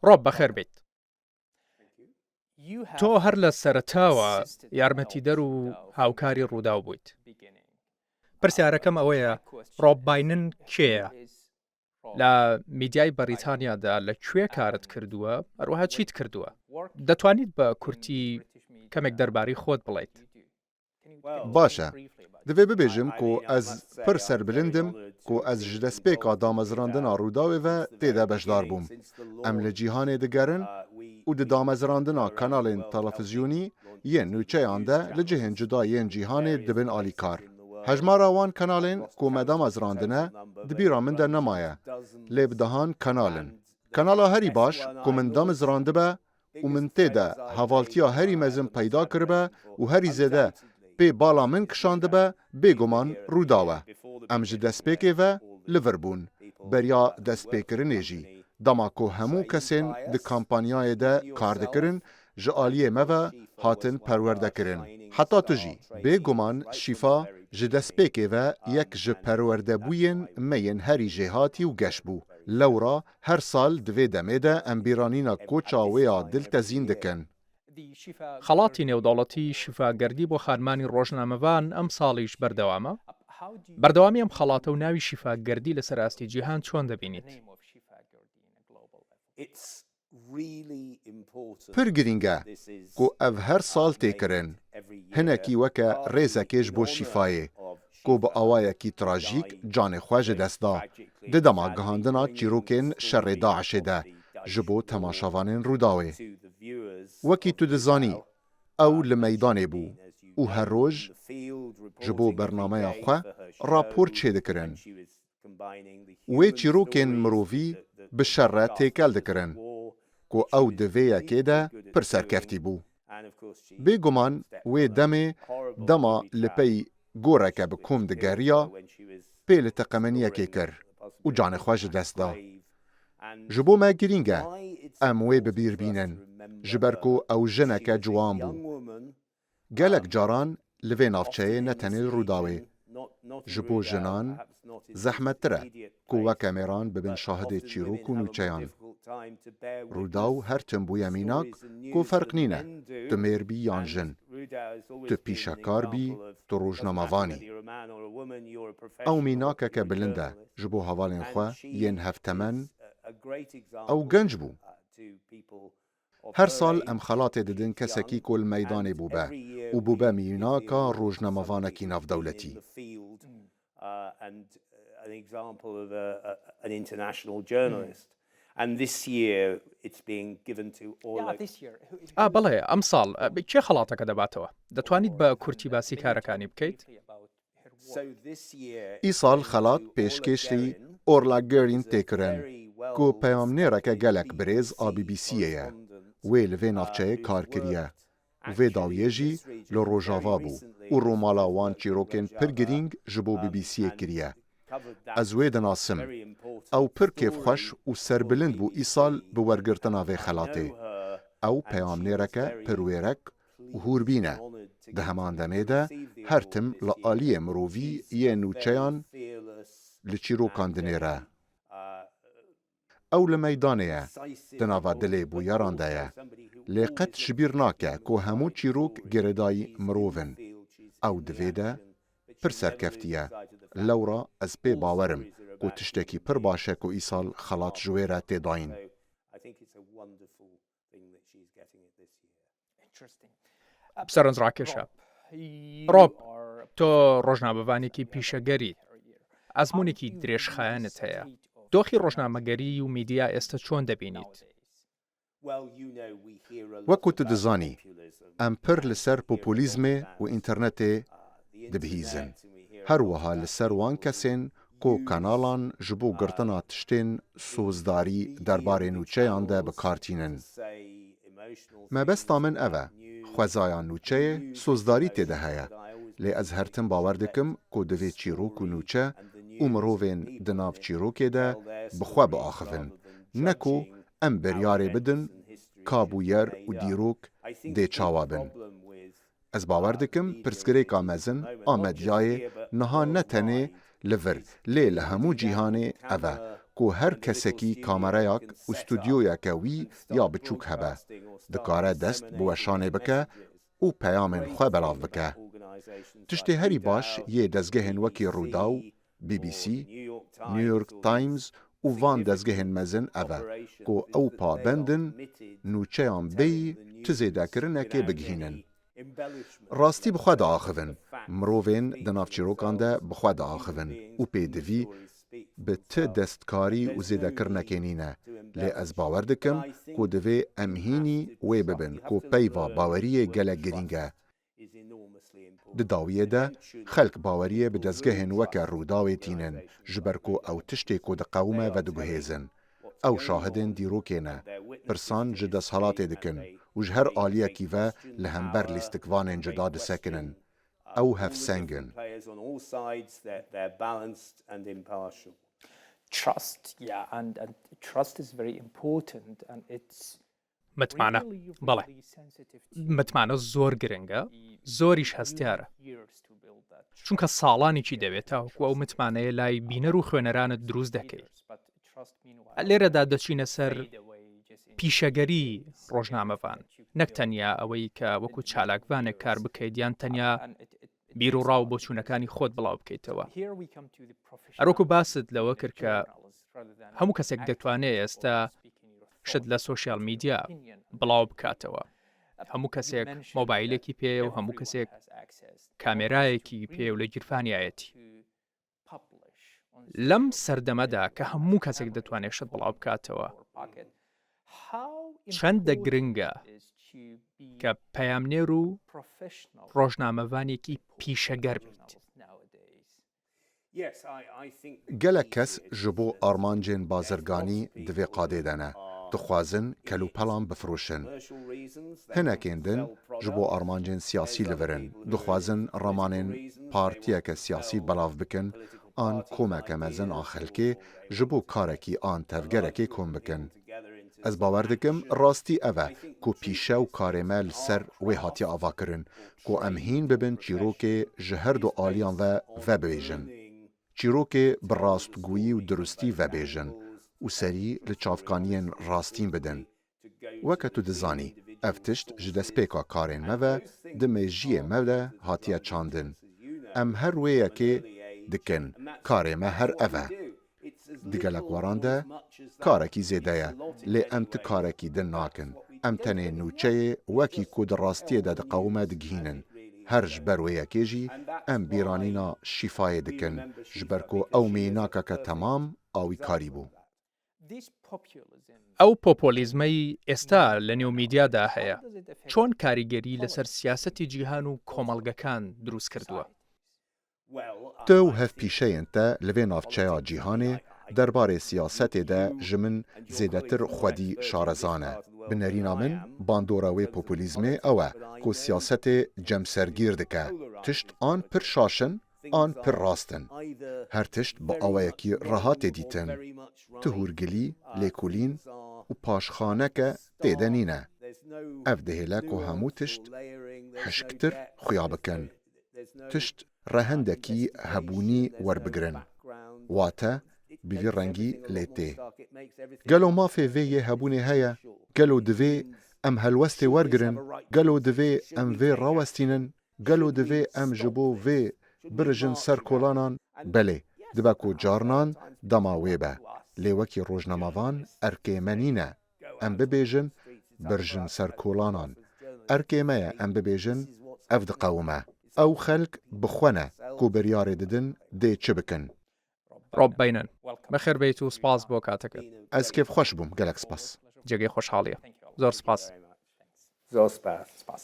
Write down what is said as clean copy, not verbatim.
ڕۆب بەخێر بیت. تۆ هەر لە سەرەتاوە یارمەتیدەر و هاوکاری ڕووداو بوویت. پرسیارەکەم ئەوەیە ڕۆب باینن کێیە؟ لە میدیای بەریتانیادا لەکوێ کارت کردووە؟ هەروەها چیت کردووە؟ دەتوانیت بە کورتی کەمێک دەربارەی خۆت بڵێیت؟ باشە، دەبێ ببێژم کو ئەز پڕ سەربلندم کو ئەز ji destpêka damezirandina Rûdawê ve têde beşdar bûm. Em li cîhanê digerin û di damezirandina kanalên televîzyonî yên nûçeyan de li cihên cuda yên cîhanê dibin alîkar. Hejmara wan kanalên ku me damezirandine di bîra min de nemaye. Lê bi dehan kanalin. Kanala herî baş ku min damezrandibe û min tê de hevaltiya herî mezin peyda kiribe û herî zêde pê bala min kişandibe bêguman Rûdaw e. Em ji destpêkê ve li vir bûn. Beriya destpêkirinê jî. Dema ku hemû kesên di kampanyayê de kar dikirin, ji aliyê me ve hatin perwerdekirin. Heta tu jî. Bêguman şîfa ji destpêkê ve yek ji perwerdebûyên me yên herî jêhatî û geş bû. Lewra her sal di vê demê de em bîranîna koça wê ya diltezîn dikin. خەڵاتی نێودەوڵەتی شیفاگەردی بۆ خانمانی ڕۆژنامەوان ئەم ساڵیش بەردەوامە؟ بەردەوامی ئەم خەڵاتە و ناوی شیفاگەردی لەسەر ئاستی جیهان چۆن دەبینیت؟ Pir giring e ku ev her sal têkirin. Hinekî weke rêzekêj bo şîfayê, ku bi awayekî trajîk canê xwe ji dest da. Di dema gihandina çîrokên şerê Daişê de ji bo temaşavanên Rûdawê. Wekî tu dizanî, ew li meydanê bû û her roj ji bo bernameya xwe rapor çêdikirin. Wê çîrokên mirovî bi şer re têkel dikirin, ku ew di vê yekê de pir serkeftî bû. Bêguman wê demê dema li pey goreke bi kom digeriya, pê li teqemeniyekê kir û canê xwe ji dest da. Ji bo me giring e em wê bibîr bînin, ji ber ku ew jineke ciwan bû. Gelek caran li vê navçeyê ne tenê Rûdawê. Ji bo jinan zehmettir e ku weke mêran bibin şahidê çîrok û nûçeyan. Rûdaw her tim bûye mînak ku ferq nîne, tu mêr bî yan jin. Tu pîşekar bî, tu rojnamevanî. Ew mînakeke bilind e ji bo hevalên xwe yên hevtemen, ew genc bû. Her sal em xelatê didin kesekî ku li meydanê bûbe û bûbe mînaka rojnamevanekî navdewletî. بەڵێ ئەم ساڵ کێ خەڵاتەکە دەباتەوە؟ دەتوانیت بە کورتی باسی کارەکانی بکەیت؟ ئیساڵ خەلات پێشکەشی ئۆرلا گەرین تێکرن ku peyamnêreke gelek birêz a BBC'ye wê li vê navçeyê kar kiriye. Vê dawiyê jî li Rojava bû û romala wan çîrokên pir girîng ji bo BBC'ye kiriye. Ez wê dinasim. Ew pir kêfxweş û serbilind bû îsal bi wergirtina vê xelatê. Ew peyamnêreke pir wêrek û hûrbîn e. Di heman demê de her tim li aliyê mirovî yên nûçeyan li çîrokan dinêre. Ew li meydanê ye, di nava dilê bûyeran de ye. Lê qet ji bîr nake ku hemû çîrok girêdayî mirov in. Ew di vê de pir serkeftî ye. Lewra ez pê bawerim ku tiştekî pir baş e ku îsal xelat ji wê re têdayîn. سەرنجڕاکێشە. ڕۆب، تۆ ڕۆژنامەوانێکی پیشەگەریت. ئەزمونێکی درێژخایەنت هەیە. دۆخی ڕۆژنامەگەری و میدیا ئێستا چۆن دەبینیت؟ وەکو tu dizanî, em pir li ser populîzmê û înternetê dibihîzin. Her wiha li ser wan kesên ku kanalan ji bo girtina tiştên sozdarî derbarê nûçeyan de bikartînin. Mebesta min ev e, xwezaya nûçeyê sozdarî têde heye. Lê ez her tim bawer dikim ku divê çîrok û nûçe û mirovên di nav çîrokê de bi xwe biaxivin, ne ku em biryarê bidin ka bûyer û dîrok dê çawa bin. Ez bawer dikim pirsgirêka mezin a medyayê niha ne tenê li vir lê li hemû cîhanê ev e کو هر کەسێکی کامەرەیەک و ستودیۆیەکە وی یا بچووک هەبە دکارە دەست بۆ وەشانێ بکە و پەیامên xwe belav bike. Tiştê herî baş yê dezgehên wekî Rûdaw, BBC, New York Times û van dezgehên mezin ev e ku ew pabendin nûçeyan bêyî ti zêdekirinekê bigihînin. Rastî bi xwe diaxivin, mirovên di nav çîrokan de bi xwe diaxivin û pêdivî bi ti destkarî û zêdekirinekê nîne. Lê ez bawer dikim ku divê em hînî wê bibin ku peyva baweriyê gelek girîng e. Di dawiyê de xelk baweriyê bi dezgehên weke Rûdawê tînin ji ber ku ew tiştê ku diqewime ve diguhêzin. Ew şahidên dîrokê ne, pirsan ji desthilatê dikin û ji her aliyekî ve li hember lîstikvanên cuda disekinin. Ew hevsengin. Trust, and trust is very important, and it's متمانە بەڵێ متمانە زۆر گرنگە زۆریش هەستیارە چونکە ساڵانێکی دەوێت تاوەکو ئەو متمانەیە لای بینەر و خوێنەرانت دروست دەکەیت. لێرەدا دەچینە سەر پیشەگەری ڕۆژنامەوان نەک تەنیا ئەوەی کە وەکو چالاکوانێک کار بکەیت یان تەنیا بیر و ڕاو بۆ چوونەکانی خۆت بڵاو بکەیتەوە. ئەرۆکو باست لەوە کرد کە هەموو کەسێک دەتوانێت ئێستا شت لە سۆشیال میدیا بڵاو بکاتەوە. هەموو کەسێک مۆبایلێکی پێ و هەموو کەسێک کامێرایەکی پێ و لە گیرفانیایەتی. لەم سەردەمەدا کە هەموو کەسێک دەتوانێت شت بڵاو بکاتەوە چەندە گرنگە کە پەیامنێر و ڕۆژنامەوانێکی پیشەگەر بیت. gelek kes ji bo armancên bazirganî divê qadê dene dixwazin kelûpelan bifirûşin. Hinekên din ji bo armancên siyasî livirin dixwazin ramanên partiyeke siyasî belav bikin an komeke mezin a xelkê ji bo karekî an tevgerekê kom bikin. Ez bawer dikim rastî ev e ku pîşe û karê me li ser wê hatiye avakirin ku em hîn bibin çîrokê ji her du aliyan ve vebêjin. Çîrokê bi rastgûyî û durustî vebêjin û serî li çavkaniyên rastîn bidin. Weke tu dizanî, ev tişt ji destpêka karên me ve di mejiyê me de hatiye çandin. Em her wêyekê dikin, karê me her ev e. Di gelek waran de karekî zêde ye, lê em ti karekî din nakin. Em tenê nûçeyê wekî ku di rastiyê de diqewime digihînin. Her ji ber wêyekê jî em bîranîna şîfayê dikin ji ber ku ew mînakeke temam awî karî bû. ئەو پۆپۆلیزمەی ئێستا لە نێو میدیادا هەیە چۆن کاریگەری لەسەر سیاسەتی جیهان و کۆمەڵگەکان دروست کردووە؟ Tu û hevpîşeyên te li vê navçeya cîhanê derbarê siyasetê de ji min zêdetir xwedî şarezan e. Bi nerîna min bandora wê populîzmê ew e ku siyasetê cemsergîr dike. Tişt an pir şaşin an pir rastin. Her tişt bi awayekî rehatê dîtin. Ti hûrgilî, lêkolîn û paşxaneke têde nîne. Ev dihêle ku hemû tişt hişktir xuya bikin. Tişt rehendekî hebûnî werbigirin. Wate bi vî rengî lê tê. Gelo mafê vê yê hebûnê heye, gelo divê em helwestê wergirin, gelo divê em vê rawestînin, gelo divê em ji bo vê birijin ser kolanan, belê, dibe ku carinan dema wê be. Lê wekî rojnamavan erkê me nîne. Em bibêjin birijin ser kolanan. Erkê me ye em bibêjin ev diqewime. Ew xelk bi xwe ne ku biryarê didin dê çi bikin. ڕۆب بینن بەخێر بیت و سپاس بۆ کاتەکەت. Ez kêfxweş bûm gelek spas. جێگەی خۆشحاڵیە. زۆر سپاس. زۆر سپاس.